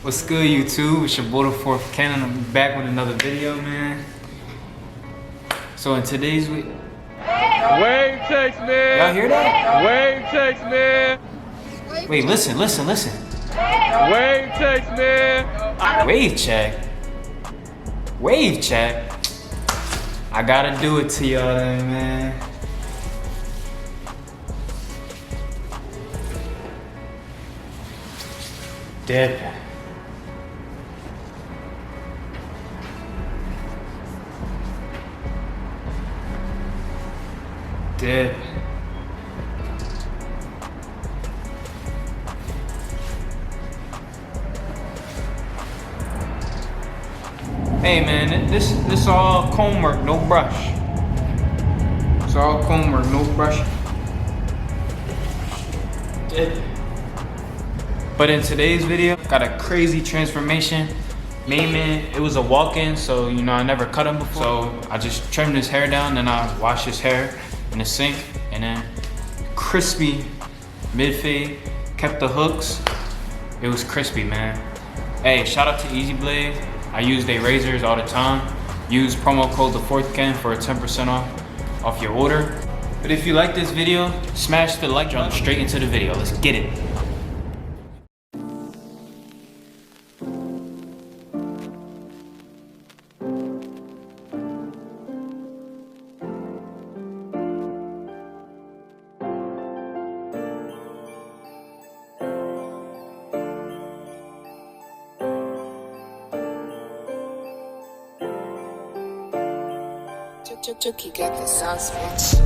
What's good, YouTube? It's your boy, the Fourth Cannon. I'm back with another video, man. So in today's week, wave checks, man. y'all hear that? Wave checks, man. Wait, listen. Wave checks, man. Wave check. Wave check. I gotta do it to y'all, then, man. Dip. Dip. Hey man, this all comb work, no brush. It's all comb work, no brush. Dip. But in today's video, got a crazy transformation. Main man, it was a walk-in, so you know I never cut him before. So I just trimmed his hair down, then I washed his hair in the sink, and then crispy mid-fade, kept the hooks. It was crispy, man. Hey, shout out to Easy Blade. I use their razors all the time. Use promo code the Fourth Can for a 10% off your order. But if you like this video, smash the like button. Straight into the video. Let's get it. Chucky got the sauce, bitch.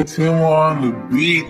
Tim on the beat.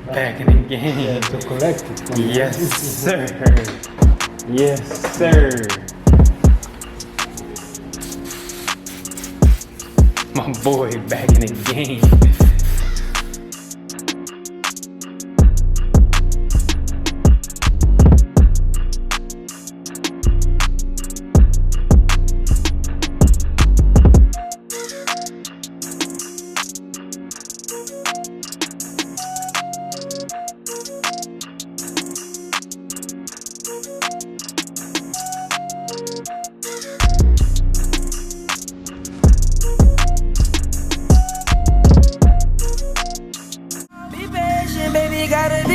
Back in the game. Yeah, to collect it. Yes, sir. Yes, sir. My boy back in the game. Baby, gotta be